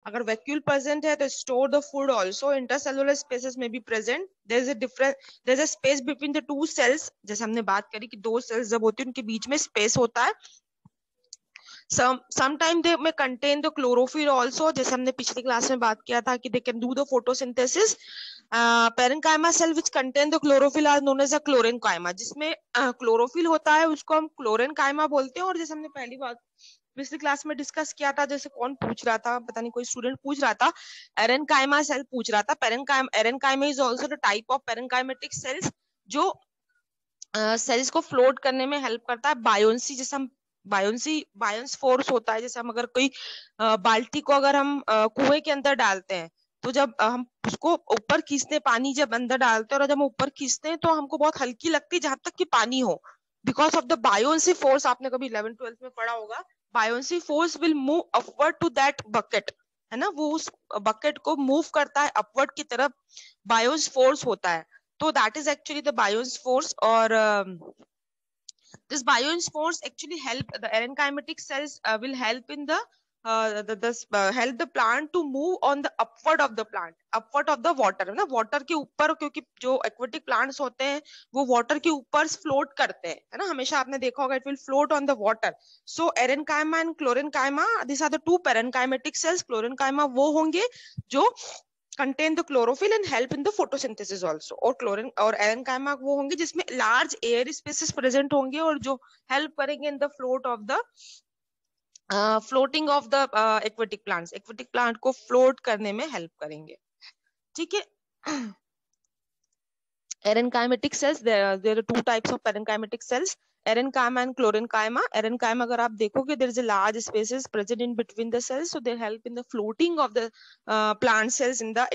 अगर vacuole present है तो store the food also. Intercellular spaces में भी present. There is a difference, there is a space between the two cells. जैसे हमने बात करी कि दो सेल्स जब होती है उनके बीच में स्पेस होता है. Sometime they may contain the chlorophyll also. जैसे हमने पिछली क्लास में बात किया था कि they can do the photosynthesis. Parenchyma cell which contain the chlorophyll are known as a chlorenchyma. जिसमें chlorophyll होता है उसको हम chlorenchyma बोलते हैं. और जैसे हमने पहली बार पिछली क्लास में डिस्कस किया था, जैसे कौन पूछ रहा था, पता नहीं कोई स्टूडेंट पूछ रहा था, एरेनकाइमा सेल पूछ रहा था. Aerenchyma is also the type of parenchymatic cells जो सेल्स को फ्लोट करने में हेल्प करता है. बायोन्सी, जैसे हम बायोन्स फोर्स होता है. जैसे हम अगर कोई बाल्टी को अगर हम कुएं के अंदर डालते हैं तो जब हम उसको ऊपर खींचते हैं, पानी जब अंदर डालते हैं और जब हम ऊपर खींचते हैं तो हमको बहुत हल्की लगती है जहां तक कि पानी हो, because of the buoyancy force. आपने कभी 11th-12th में पढ़ा होगा, buoyancy force will move upward to that bucket, है ना, वो उस बकेट को मूव करता है अपवर्ड की तरफ. बायोन्स फोर्स होता है. So that is actually the Bio's force, or this Bio's force actually help the parenchymatic cells will help in the help the plant to move on the upward of the plant, upward of the water, है ना, water के ऊपर, क्योंकि जो aquatic plants होते हैं वो water के ऊपर float करते हैं, है ना, हमेशा आपने देखा होगा, it will float on the water. So parenchyma and chlorenchyma, these are the two parenchymatic cells. chlorenchyma वो होंगे जो contain the chlorophyll and help in the photosynthesis also. और chlorine और parenchyma वो होंगे जिसमें large air spaces present होंगे और जो help करेंगे in the floating of the aquatic plants. aquatic plant को float करने में help करेंगे. ठीक है. Parenchymatic cells, there are two types of parenchymatic cells, parenchyma and chlorenchyma. Parenchyma अगर आप देखोगे, there is a large spaces present in between the cells, so they help in the floating of the plant cells in the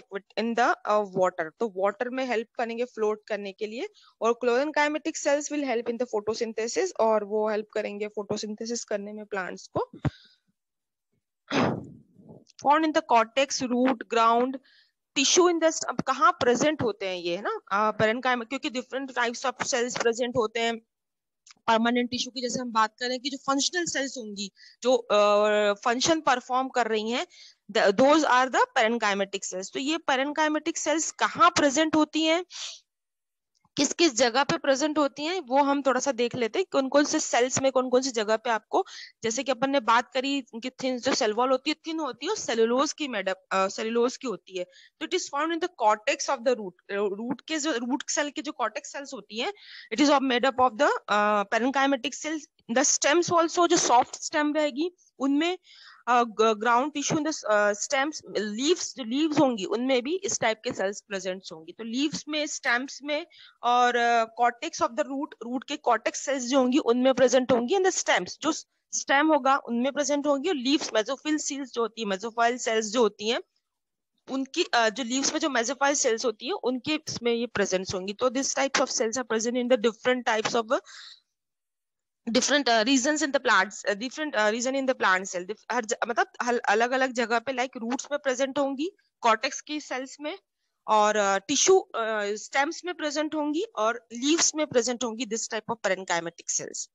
water. तो water में help करेंगे float करने के लिए. और chlorenchymatic cells will help in the photosynthesis, और वो help करेंगे photosynthesis करने में plants को. Found in the cortex, root, ground, tissue in the. अब कहाँ प्रेजेंट होते हैं ये, है ना, पेरेंकाइमा, क्योंकि different types of cells present होते हैं. परमानेंट टिश्यू की जैसे हम बात करें कि जो फंक्शनल सेल्स होंगी, जो फंक्शन परफॉर्म कर रही हैं, those are the parenchymatic sales. तो ये पेरेंकाइमेटिक सेल्स कहाँ प्रेजेंट होती हैं, किस किस जगह पे प्रेजेंट होती हैं, वो हम थोड़ा सा देख लेते हैं. कौन कौन से सेल्स में कौन कौन सी जगह पे आपको, जैसे कि अपन ने बात करी कि थिन जो सेल वॉल होती है थिन होती है और सेलुलोज की सेलुलोज की होती है. तो it is found in the cortex of the root. Root के जो रूट सेल के जो कॉर्टेक्स सेल्स होती हैं, it is made up of the parenchymatic cells. The stems also, जो सॉफ्ट स्टेम रहेगी उनमें, ground tissue in the stems, leaves, जो लीव्स होंगी उनमें भी इस टाइप के सेल्स प्रेजेंट होंगी. तो लीव्स में, स्टेम्स में, और कॉर्टेक्स ऑफ द रूट के कॉर्टेक्स सेल्स जो होंगी उनमें प्रेजेंट होंगी. एंड द स्टेम्स, जो स्टेम होगा उनमें प्रेजेंट होंगी. और लीव्स, मेसोफिल सेल्स जो होती है, मेसोफाइल सेल्स जो होती हैं उनकी जो लीव्स में जो मेसोफाइल सेल्स होती है उनके इसमें ये प्रेजेंट होंगी. तो this types of cells are present in the different types of different regions in the plants, different region in the plant cell. हर मतलब अलग अलग जगह पे, लाइक रूट्स में प्रेजेंट होंगी, कॉर्टेक्स की सेल्स में, और टिश्यू स्टेम्स में प्रेजेंट होंगी, और लीव्स में प्रेजेंट होंगी. This type of parenchymatic cells.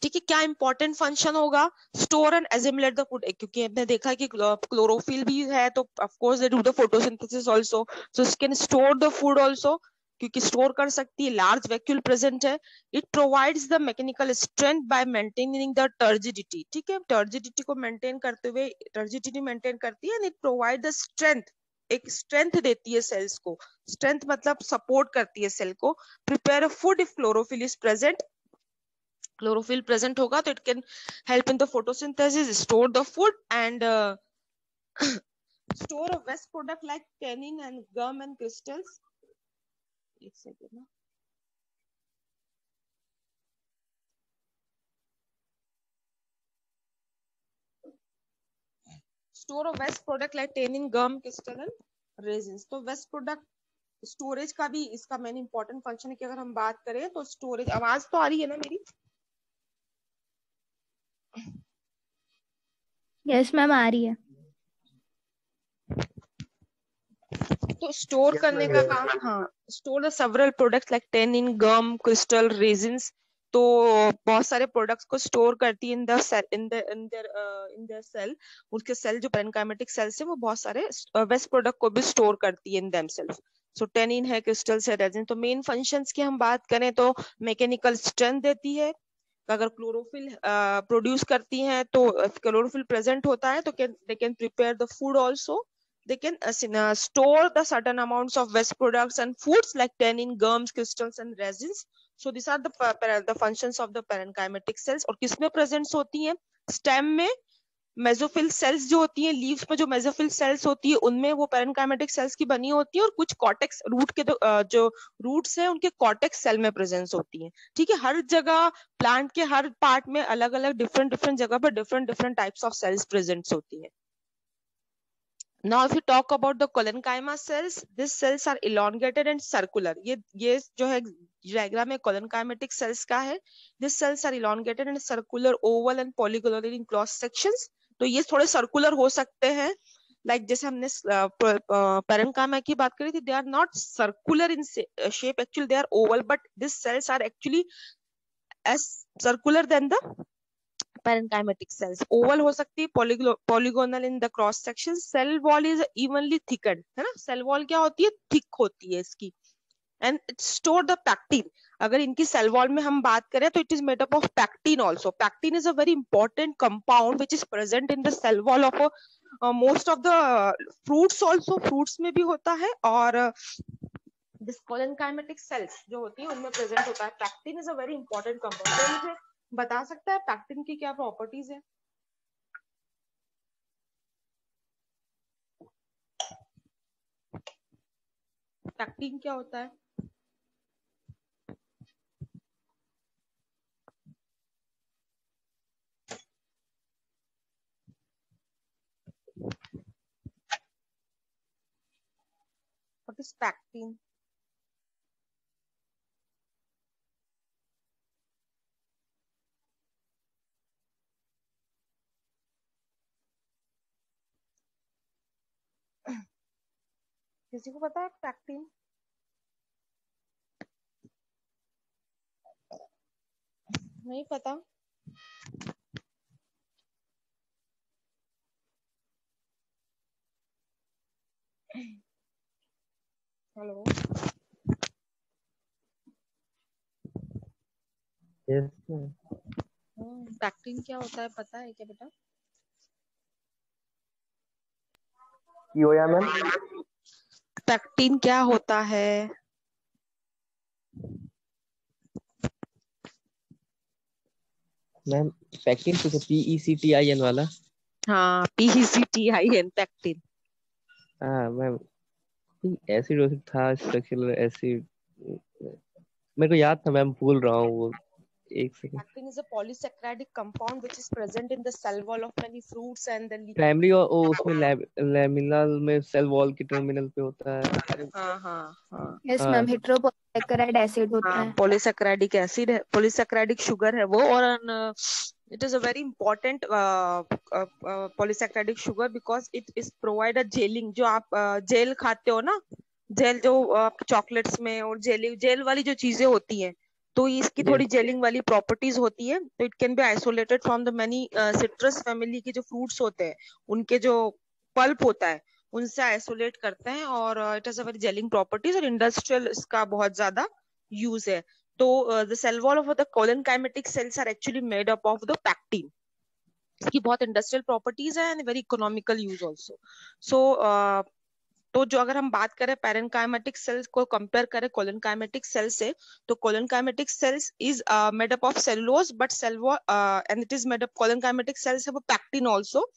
ठीक है. क्या इंपॉर्टेंट फंक्शन होगा, store and assimilate the food. क्योंकि हमने देखा कि क्लोरोफिल भी है तो of course they do the photosynthesis also, so it can store the food also, क्योंकि स्टोर कर सकती है. लार्ज वैक्यूल प्रेजेंट है. It provides the mechanical strength by maintaining the turgidity. ठीक है, टर्जिडिटी को मेंटेन करते हुए, टर्जिडिटी मेंटेन करती है. And it provide the strength, एक स्ट्रेंथ देती है सेल्स को. स्ट्रेंथ मतलब सपोर्ट करती है सेल को. Prepare a food if chlorophyll is present. Chlorophyll present होगा तो it can help in the photosynthesis, store the food, and store a waste product like tannin and gum and crystals. एक second ना, store a waste product like tannin, gum, crystal and resins. तो waste product storage का भी इसका main important function है कि अगर हम बात करें तो स्टोरेज. आवाज तो आ रही है ना मेरी? यस मैम, आ रही है. तो स्टोर करने का काम, हाँ, store the several products like tannin, gum, crystal, resins. तो बहुत सारे प्रोडक्ट्स को स्टोर करती है in the cell, in their cell. उसके सेल जो पेरेन्काइमेटिक सेल्स है वो बहुत सारे वेस्ट प्रोडक्ट को भी स्टोर करती है इन देमसेल्फ। सो टेनिन है, क्रिस्टल्स है, रेजिन। तो मेन फंक्शंस की हम बात करें तो मैकेनिकल स्ट्रेंथ देती है। अगर क्लोरोफिल प्रोड्यूस करती हैं तो क्लोरोफिल प्रेजेंट होता है तो they can prepare the food also. They can store the certain amounts of waste products and foods like tannin, gums, crystals and resins. So these are the functions of the parenchymatic cells. और किसमें present होती हैं? Stem में mesophyll cells जो होती हैं, leaves में जो मेसोफिल सेल्स होती है उनमें वो पेरेन्काइमेटिक सेल्स की बनी होती है, और कुछ कॉर्टेक्स रूट के जो रूट्स हैं उनके कॉर्टेक्स सेल में प्रेजेंस होती है। ठीक है, हर जगह प्लांट के हर पार्ट में अलग अलग डिफरेंट डिफरेंट जगह पर different different types of cells present होती है। Now if you talk about the collenchyma cells, these cells are elongated and circular. ये जो है डायग्राम में collenchymatic cells का है। These cells are elongated and circular, oval and polygonal in cross sections. तो ये थोड़े सर्कुलर हो सकते हैं, लाइक जैसे हमने पेरेन्काइमा की बात करी थी, they are not circular in shape, actually they are oval, but this cells are actually as circular than the parenchymatic cells. Oval हो सकती है, polygonal in the cross section. Cell wall is evenly thickened, है ना, cell wall क्या होती है, thick होती है इसकी। And it store the pectin. अगर इनकी सेल वॉल में हम बात करें तो it is made up of pectin also. Pectin is a very important compound which is present in the cell wall of most of the fruits also. Fruits में भी होता है, और दिस कोलेनकाइमेटिक सेल्स जो होती है उनमें प्रेजेंट होता है। Pectin is a very important compound. तो मुझे बता सकता है पैक्टिन की क्या प्रॉपर्टीज है? पैक्टिन क्या होता है? What is pectin? किसी को पता है पैक्टिन? नहीं पता? हेलो, यस पैक्टिन क्या होता है पता है क्या बेटा? मैम। पैक्टिन क्या होता है? मैम पैक्टिन तो PECTIN वाला। हाँ, PECTIN, पैक्टिन। हाँ मैम, एसिड वैसिड था, स्ट्रक्चरल एसिड, मेरे को याद था मैम, भूल रहा हूँ वो, एक second. Pectin is a polysaccharide compound which is present in the cell wall of many fruits and the primary और उसमें लैमिनल में सेल वॉल के टर्मिनल पे होता है। हाँ हाँ हाँ यस मैम, हेटेरोपॉलीसैकेराइड एसिड होता है। पॉलीसैकेराइडिक एसिड है, पॉलीसैकेराइडिक शुगर है वो, और it is a very important polysaccharide sugar because it is provide a gelling। जो आप जेल खाते हो ना, जेल जो चॉकलेट्स में और जेल वाली जो चीजें होती हैं, तो इसकी थोड़ी जेलिंग वाली प्रॉपर्टीज होती है। तो it can be isolated from the many citrus family के जो फ्रूट्स होते हैं, उनके जो पल्प होता है उनसे आइसोलेट करते हैं, और it has a very gelling properties, और इंडस्ट्रियल इसका बहुत ज्यादा यूज है। तो the cell wall of the collenchymatic cells are actually made up of the pectin. इसकी बहुत इंडस्ट्रियल प्रॉपर्टीज है and very economical use also. So तो जो अगर हम बात करें पेरेन्काइमेटिक सेल्स को कंपेयर करें कोलेनकाइमेटिक सेल से, तो collenchymatic cells is made up of cellulose, but cell wall and it is made up, collenchymatic cells have a pectin also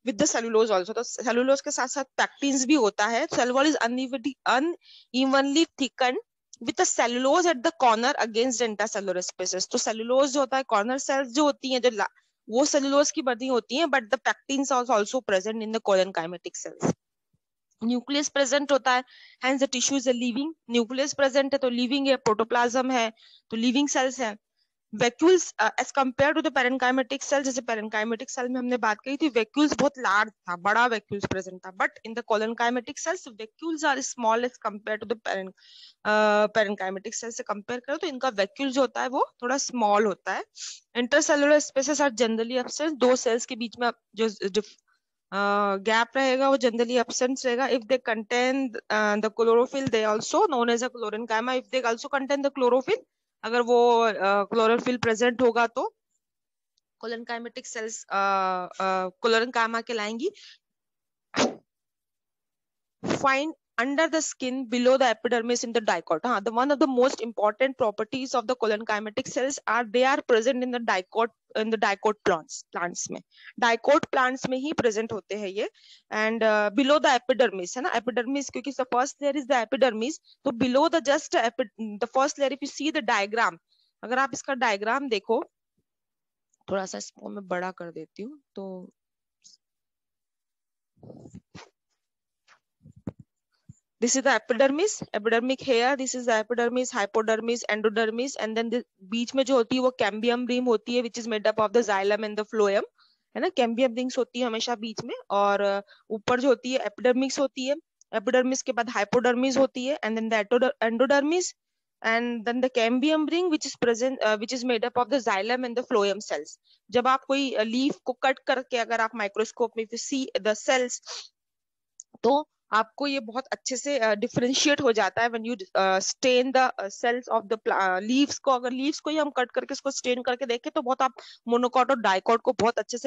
with the cellulose also. तो सेलुलोज के साथ साथ पैक्टिन्स भी होता है। Cell wall is unevenly thicken with the cellulose at the corner against intercellular spaces। तो cellulose जो होता है, कॉर्नर सेल्स जो होती हैं, जो वो सेलुलोज की बनी होती हैं, but the pectins are also present in the collenchymatic cells. Nucleus present होता है, hence the tissue is a living. Nucleus present है तो लिविंग है, प्रोटोप्लाज्म है तो लिविंग सेल्स है। Vacuoles as compare to the parenchymatic cell, जैसे parenchymatic cell में हमने बात कही थी वैक्यूल्स बहुत लार्ज था, बड़ा वैक्यूल्स प्रेजेंट था, but in the collenchymatic cells vacuoles are small as compare to the parenchymatic cell से कंपेयर करो तो इनका वैक्यूल जो होता है वो थोड़ा स्मॉल होता है। Intercellular spaces are generally absent, दो सेल्स के बीच में जो गैप रहेगा वो जनरली एब्सेंट रहेगा। If they contain the chlorophyll they also known as a chlorenchyma, if they also contain the chlorophyll, अगर वो क्लोरोफिल प्रेजेंट होगा तो कोलोनकाइमेटिक सेल्स क्लोरेनकाइमा कहलाएंगी। Find under the skin below the epidermis in the dicot. The one of the most important properties of the colonchymetics cells are they are present in the dicot plants में, dicot plants में ही present होते हैं ये। and below the epidermis है ना, epidermis क्योंकि the first layer is the epidermis, तो below the just the first layer, if you see the diagram, अगर आप इसका diagram देखो, थोड़ा सा इसको मैं बड़ा कर देती हूँ तो this is the epidermis, epidermic hair, this is the epidermis, hypodermis, endodermis, and then the बीच में जो होती है वो कैम्बियम रिम होती है which is made up of the xylem and the phloem, है ना, कैम्बियम रिंग्स होती है हमेशा बीच में, और ऊपर जो होती है एपिडर्मिक्स होती है, एपिडर्मिस के बाद हाइपोडर्मिस होती है, and then the endodermis, and then the cambium ring which is present which is made up of the xylem and the phloem cells। जब आप कोई लीफ को कट करके अगर आप माइक्रोस्कोप में if you see the cells तो आपको ये बहुत अच्छे से डिफरेंशिएट हो जाता है when you stain the cells of the leaves को। अगर लीव्स को ही हम कट करके इसको स्टेन करके देखें तो बहुत आप मोनोकॉट और डाइकॉट को बहुत अच्छे से